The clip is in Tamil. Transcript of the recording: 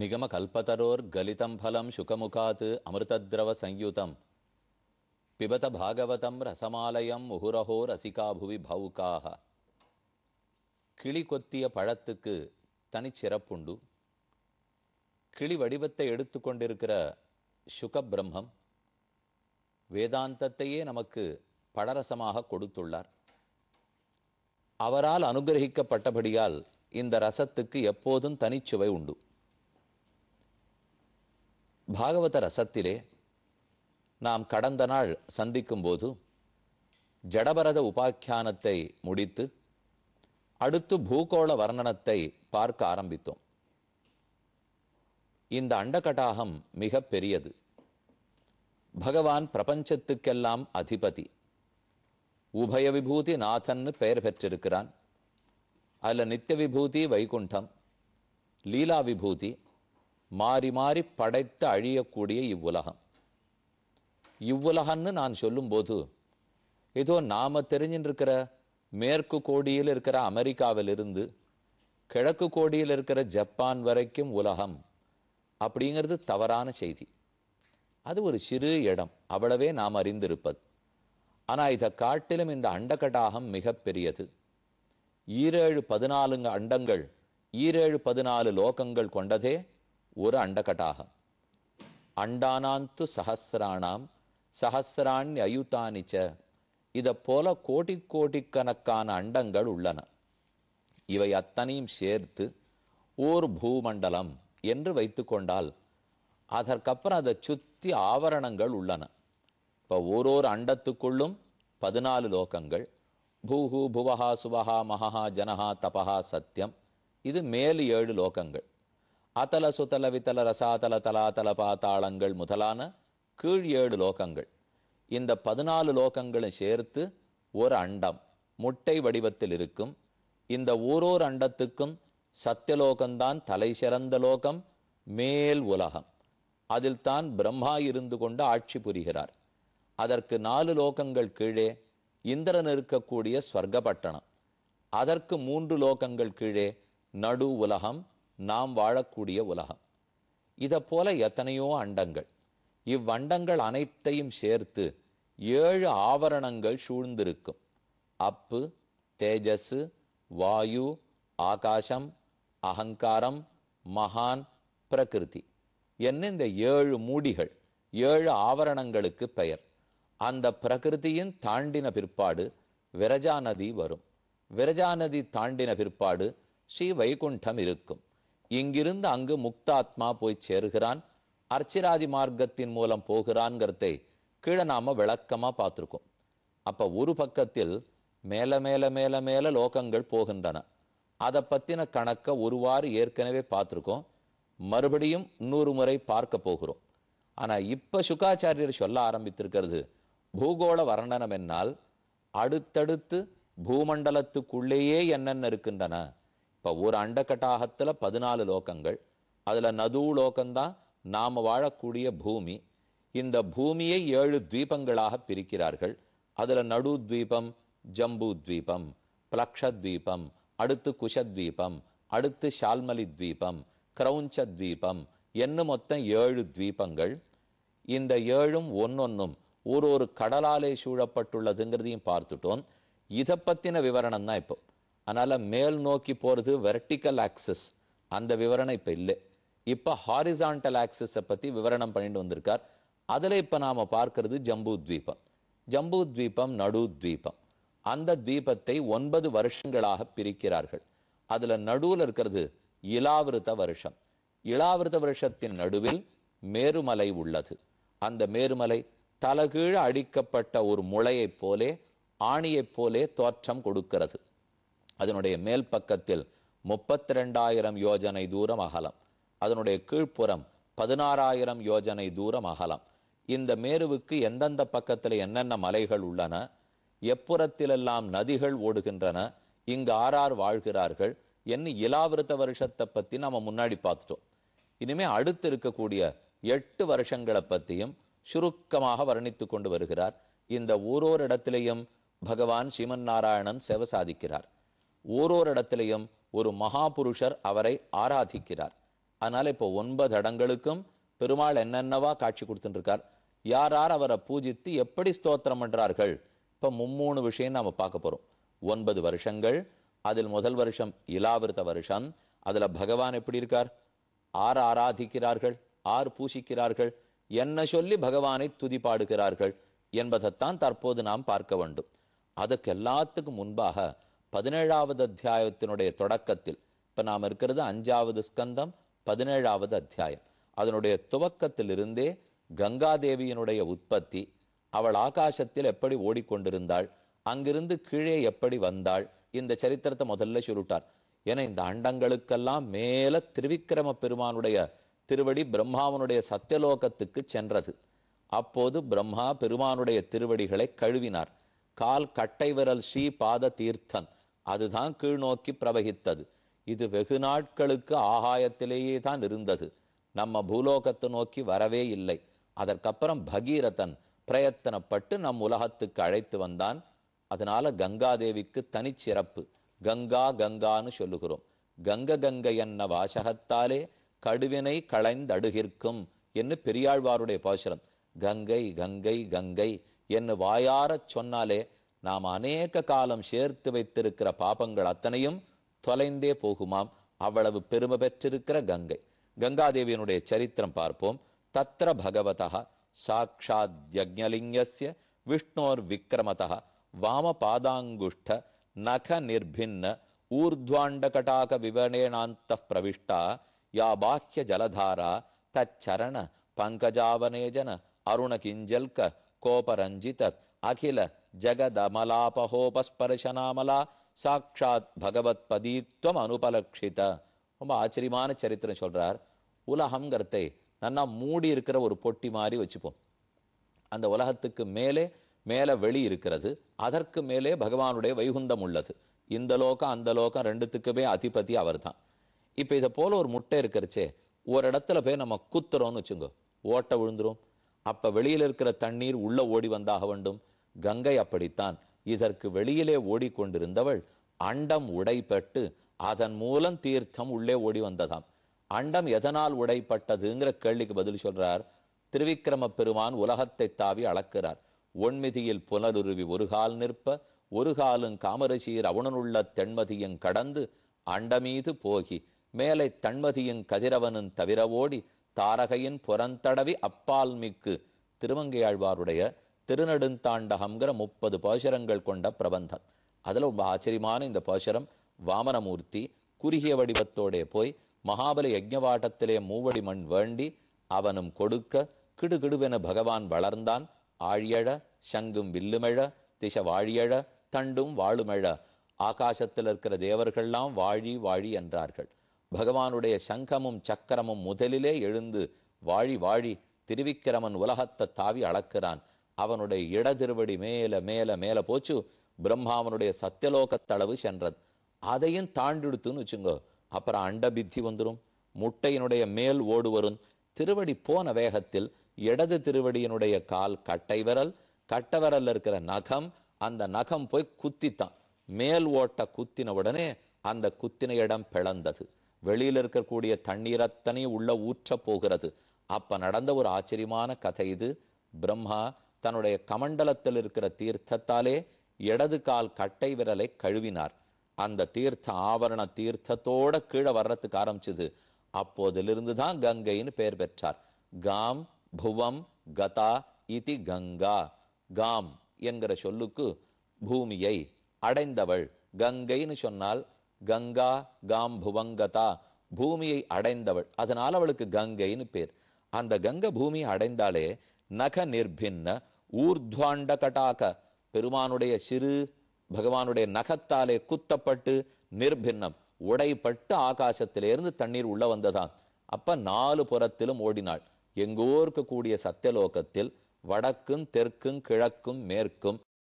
நிகம கல்பதரோர் கலிதம் பலம் சுகமுகாத் அமிர்தத்ரவ சயுதம் பிபத பாகவதம் ரசமாலயம் முகுரஹோ ரசிகாபுவி பௌகாக. கிளி கொத்திய பழத்துக்கு தனிச்சிறப்புண்டு. கிளி வடிவத்தை எடுத்து கொண்டிருக்கிற சுகபிரம்மம் வேதாந்தத்தையே நமக்கு பழரசமாக கொடுத்துள்ளார். அவரால் அனுகிரகிக்கப்பட்டபடியால் இந்த ரசத்துக்கு எப்போதும் தனிச்சுவை உண்டு. பாகவத ரசத்திலே நாம் கடந்த நாள் சந்திக்கும் போது ஜடபரத உபாக்கியானத்தை முடித்து அடுத்து பூகோள வர்ணனத்தை பார்க்க ஆரம்பித்தோம். இந்த அண்டகடாகம் மிக பெரியது. பகவான் பிரபஞ்சத்துக்கெல்லாம் அதிபதி. உபய விபூதி நாதன்னு பெயர் பெற்றிருக்கிறான். அதில் நித்திய விபூதி வைகுண்டம், லீலா விபூதி, மாறி மாறி படைத்து அழியக்கூடிய இவ்வுலகம். இவ்வுலகன்னு நான் சொல்லும்போது ஏதோ நாம தெரிஞ்சிருக்கிற மேற்கு கோடியில் இருக்கிற அமெரிக்காவிலிருந்து கிழக்கு கோடியில் இருக்கிற ஜப்பான் வரைக்கும் உலகம் அப்படிங்கிறது தவறான செய்தி. அது ஒரு சிறு இடம், அவ்வளவே நாம் அறிந்திருப்பது. ஆனால் இதை காட்டிலும் இந்த அண்டகடாகம் மிக பெரியது. 14 அண்டங்கள், 14 லோகங்கள் கொண்டதே ஒரு அண்டகடாகம். அண்டானாந்து சஹசிராணாம் சஹசிராணி அயுதானிச்ச. இதை போல கோடிக்கணக்கான அண்டங்கள் உள்ளன. இவை அத்தனையும் சேர்த்து ஓர் பூமண்டலம் என்று வைத்து கொண்டால் அதற்கப்புறம் அதை சுற்றி ஆவரணங்கள் உள்ளன. இப்போ ஓரோரு அண்டத்துக்குள்ளும் 14 லோகங்கள். பூஹு புவஹா சுவஹா மகஹா ஜனஹா தபஹா சத்தியம். இது மேல் 7 லோகங்கள். அதல சுதல வித்தல ரசாதல தலாதல பாத்தாளங்கள் முதலான கீழ் 7 லோகங்கள். இந்த 14 லோகங்களும் சேர்த்து ஒரு அண்டம் முட்டை வடிவத்தில் இருக்கும். இந்த ஓரோரு அண்டத்துக்கும் சத்தியலோகம்தான் தலை சிறந்த லோகம், மேல் உலகம். அதில் தான் பிரம்மா இருந்து கொண்டு ஆட்சி புரிகிறார். அதற்கு 4 லோகங்கள் கீழே இந்திரன் இருக்கக்கூடிய ஸ்வர்கப்பட்டணம். அதற்கு 3 லோகங்கள் கீழே நடு உலகம், நாம் வாழக்கூடிய உலகம். இதை போல எத்தனையோ அண்டங்கள். இவ்வண்டங்கள் அனைத்தையும் சேர்த்து 7 ஆவரணங்கள் சூழ்ந்திருக்கும். அப்பு, தேஜஸ், வாயு, ஆகாசம், அகங்காரம், மகான், பிரகிருதி என்ன இந்த 7 மூடிகள், 7 ஆவரணங்களுக்கு பெயர். அந்த பிரகிருதியின் தாண்டின பிற்பாடு விரஜா நதி வரும். விரஜா நதி தாண்டின பிற்பாடு ஸ்ரீ வைகுண்டம் இருக்கும். இங்கிருந்து அங்கு முக்தாத்மா போய் சேருகிறான். அர்ச்சிராதி மார்க்கத்தின் மூலம் போகிறான்கிறதை கீழே நாம விளக்கமா பார்த்துருக்கோம். அப்ப ஒரு பக்கத்தில் மேல மேல மேல மேல லோகங்கள் போகின்றன. அதை பத்தின கணக்க ஒருவாறு ஏற்கனவே பார்த்துருக்கோம். மறுபடியும் 100 முறை பார்க்க போகிறோம். ஆனா இப்ப சுகாச்சாரியர் சொல்ல ஆரம்பித்திருக்கிறது பூகோள வர்ணனம். என்னால் அடுத்தடுத்து பூமண்டலத்துக்குள்ளேயே என்னென்ன இருக்கின்றன. இப்போ ஒரு அண்டகட்டாகத்தில் 14 லோகங்கள். அதில் நது லோகம்தான் நாம் வாழக்கூடிய பூமி. இந்த பூமியை 7 தீபங்களாக பிரிக்கிறார்கள். அதில் நடு தீபம் ஜம்பு தீபம், பிளக்ஷத்வீபம், அடுத்து குஷத்வீபம், அடுத்து ஷால்மலி தீபம், கிரௌஞ்ச தீபம் என்ன மொத்தம் 7 தீபங்கள். இந்த 7ம் ஒன்னொன்னும் ஒரு கடலாலே சூழப்பட்டுள்ளதுங்கிறதையும் பார்த்துட்டோம். இதை பற்றின விவரணம் தான் இப்போ. அதனால மேல் நோக்கி போறது வெர்டிக்கல் ஆக்சிஸ், அந்த விவரணம் இப்ப இல்லை. இப்ப ஹாரிசான்டல் ஆக்சிஸை பத்தி விவரணம் பண்ணிட்டு வந்திருக்கார். அதுல இப்ப நாம பார்க்கிறது ஜம்பு தீபம். ஜம்பு தீபம் நடு தீபம். அந்த தீபத்தை 9 வருஷங்களாக பிரிக்கிறார்கள். அதுல நடுவில் இருக்கிறது இலாவிருத்த வருஷம். இலாவிருத்த வருஷத்தின் நடுவில் மேருமலை உள்ளது. அந்த மேருமலை தலகீழ அடிக்கப்பட்ட ஒரு முளையைப் போலே, ஆணியைப் போலே தோற்றம் கொடுக்கிறது. அதனுடைய மேல் பக்கத்தில் 32,000 யோஜனை தூரம் அகலம். அதனுடைய கீழ்ப்புறம் 16,000 யோஜனை தூரம் அகலம். இந்த மேருவுக்கு எந்தெந்த பக்கத்தில் என்னென்ன மலைகள் உள்ளன, எப்புறத்திலெல்லாம் நதிகள் ஓடுகின்றன, இங்கு ஆறார் வாழ்கிறார்கள் என்ன இலாவிருத்த வருஷத்தை பற்றி நம்ம முன்னாடி பார்த்துட்டோம். இனிமே அடுத்து இருக்கக்கூடிய 8 வருஷங்களை பற்றியும் சுருக்கமாக வர்ணித்து கொண்டு வருகிறார். இந்த ஓரோரு இடத்திலையும் பகவான் ஸ்ரீமன் நாராயணன் சேவை சாதிக்கிறார். ஓரோரு இடத்திலையும் ஒரு மகாபுருஷர் அவரை ஆராதிக்கிறார். அதனால இப்போ 9 இடங்களுக்கும் பெருமாள் என்னென்னவா காட்சி கொடுத்துட்டு இருக்கார், யார் யார் அவரை பூஜித்து எப்படி ஸ்தோத்திரம் பண்றார்கள். இப்ப 3 விஷயம் நாம பார்க்க போறோம். 9 வருஷங்கள், அதில் முதல் வருஷம் இலாவிருத்த வருஷம். அதுல பகவான் எப்படி இருக்கார், ஆர் ஆராதிக்கிறார்கள், ஆர் பூசிக்கிறார்கள், என்ன சொல்லி பகவானை துதிப்பாடுகிறார்கள் என்பதைத்தான் தற்போது நாம் பார்க்க வேண்டும். அதுக்கு எல்லாத்துக்கும் முன்பாக 17வது அத்தியாயத்தினுடைய தொடக்கத்தில், இப்ப நாம் இருக்கிறது 5வது ஸ்கந்தம் 17வது அத்தியாயம். அதனுடைய துவக்கத்திலிருந்தே கங்காதேவியினுடைய உற்பத்தி, அவள் ஆகாசத்தில் எப்படி ஓடிக்கொண்டிருந்தாள், அங்கிருந்து கீழே எப்படி வந்தாள், இந்த சரித்திரத்தை முதல்ல சொல்லிட்டார். ஏன்னா இந்த அண்டங்களுக்கெல்லாம் மேல திருவிக்கிரம பெருமானுடைய திருவடி பிரம்மாவனுடைய சத்தியலோகத்துக்கு சென்றது. அப்போது பிரம்மா பெருமானுடைய திருவடிகளை கழுவினார். கால் கட்டை விரல் ஸ்ரீ பாத தீர்த்தம் அதுதான் கீழ் நோக்கி பிரவகித்தது. இது வெகு நாட்களுக்கு ஆகாயத்திலேயே தான் இருந்தது, நம்ம பூலோகத்தை நோக்கி வரவே இல்லை. அதற்கப்புறம் பகீரதன் பிரயத்தனப்பட்டு நம் உலகத்துக்கு அழைத்து வந்தான். அதனால கங்காதேவிக்கு தனிச்சிறப்பு. கங்கா கங்கான்னு சொல்லுகிறோம். கங்க கங்கை என்ன வாசகத்தாலே கடுவினை களைந்தடுகிற்கும் என்று பெரியாழ்வாருடைய பாசுரம். கங்கை கங்கை கங்கை என்று வாயாரச் சொன்னாலே நாம் அநேக காலம் சேர்த்து வைத்திருக்கிற பாபங்கள் அத்தனையும் தொலைந்தே போகுமாம். அவ்வளவு பெருமை பெற்றிருக்கிற கங்கை. கங்காதேவியனுடைய சரித்திரம் பார்ப்போம். தத்ர பகவதः சாக்ஷாத் யஜ்ஞலிங்கஸ்ய விஷ்ணோர் விக்ரமதः வாமபாதாங்குஷ்ட நக நிர்பின்ன ஊர்த்வாண்டகடாக விவனேனாந்த பிரவிஷ்டா யா பாஹ்ய ஜலதாரா தச்சரண பங்கஜாவனேஜன அருண கிஞ்சல்க கோபரஞ்சித அகில ஜகதமலாபஹோபஸ்பர்ஷனாமலா சாக்ஷாத் பகவத் பதீத்வம் அனுபலக்ஷித. ரொம்ப ஆச்சரியமான சரித்திரம் சொல்றார். உலகம்ங்கிறதை நன்னா மூடி இருக்கிற ஒரு பொட்டி மாதிரி வச்சுப்போம். அந்த உலகத்துக்கு மேலே வெளி இருக்கிறது, அதற்கு மேலே பகவானுடைய வைகுந்தம் உள்ளது. இந்த லோகம் அந்த லோகம் ரெண்டுத்துக்குமே அதிபதி அவர் தான். இப்ப இதை போல ஒரு முட்டை இருக்கிறச்சே, ஒரு இடத்துல போய் நம்ம குத்துறோம்னு வச்சுங்கோ, ஓட்ட விழுந்துரும். அப்ப வெளியில இருக்கிற தண்ணீர் உள்ள ஓடி வந்தாக வேண்டும். கங்கை அப்படித்தான். இதற்கு வெளியிலே ஓடிக்கொண்டிருந்தவள் அண்டம் உடைப்பட்டு அதன் மூலம் தீர்த்தம் உள்ளே ஓடி வந்ததாம். அண்டம் எதனால் உடைப்பட்டதுங்கிற கேள்விக்கு பதில் சொல்றார். திருவிக்கிரம பெருமான் உலகத்தை தாவி அளக்கிறார். ஒன்மிதியில் புனலுருவி ஒரு கால் நிற்ப, ஒரு காலும் காமரசீர் அவுணனுள்ள தென்மதியும் கடந்து அண்டமீது போகி மேலை தன்மதியும் கதிரவனும் தவிர ஓடி தாரகையின் புறந்தடவி அப்பால் மிக்கு. திருமங்கையாழ்வாருடைய திருநெடுந்தாண்டகம்ங்கிற 30 பாசுரங்கள் கொண்ட பிரபந்தம். அதுல ரொம்ப ஆச்சரியமான இந்த பாசுரம். வாமனமூர்த்தி குறுகிய வடிவத்தோடே போய் மகாபலி யஜ்ஞவாட்டத்திலே மூவடி மண் வேண்டி அவனும் கொடுக்க கிடுகிடுவென பகவான் வளர்ந்தான். ஆழியழ சங்கும் வில்லுமெழ திச வாழியழ தண்டும் வாழுமெழ. ஆகாசத்தில் இருக்கிற தேவர்கள்லாம் வாழி வாழி என்றார்கள். பகவானுடைய சங்கமும் சக்கரமும் முதலிலே எழுந்து வாழி வாழி திருவிக்கிரமன் உலகத்தை தாவி அளக்கிறான். அவனுடைய இடதிருவடி மேல மேல மேல போச்சு. பிரம்மாவனுடைய சத்தியலோகத்தளவு சென்றது. அதையும் தாண்டிடுத்துன்னு வச்சுங்கோ, அப்புறம் அண்டபித்தி வந்துடும். முட்டையினுடைய மேல் ஓடு வரும். திருவடி போன வேகத்தில் இடது திருவடியினுடைய கால் கட்டை விரல், கட்ட விரல்ல இருக்கிற நகம், அந்த நகம் போய் குத்தித்தான். மேல் ஓட்ட குத்தின உடனே அந்த குத்தின இடம் பிளந்தது. வெளியில இருக்கக்கூடிய தண்ணீரத்தனை உள்ள ஊற்ற போகிறது. அப்ப நடந்த ஒரு ஆச்சரியமான கதை இது. பிரம்மா தன்னுடைய கமண்டலத்தில் இருக்கிற தீர்த்தத்தாலே இடது கால் கட்டை விரலை கழுவினார். அந்த தீர்த்த ஆவரண தீர்த்தத்தோட கீழே வர்றதுக்கு ஆரம்பிச்சது. அப்போதிலிருந்து தான் கங்கைன்னு பெயர் பெற்றார். காம் புவம் கதா இதி கங்கா. காம் என்கிற சொல்லுக்கு பூமியை அடைந்தவள். கங்கைன்னு சொன்னால் கங்கா காம் புவங்கதா, பூமியை அடைந்தவள். அதனால அவளுக்கு கங்கைன்னு பேர். அந்த கங்கை பூமியை அடைந்தாலே நக நிர்பின்ன ஊர்த்வாண்ட கட்டாக, பெருமானுடைய சிறு பகவானுடைய நகத்தாலே குத்தப்பட்டு நிர்பின்னம் உடைப்பட்டு ஆகாசத்திலிருந்து தண்ணீர் உள்ள வந்ததாம். அப்ப 4 புறத்திலும் ஓடினாள். எங்கோ இருக்கக்கூடிய சத்தியலோகத்தில் வடக்கும் தெற்கும் கிழக்கும் மேற்கும்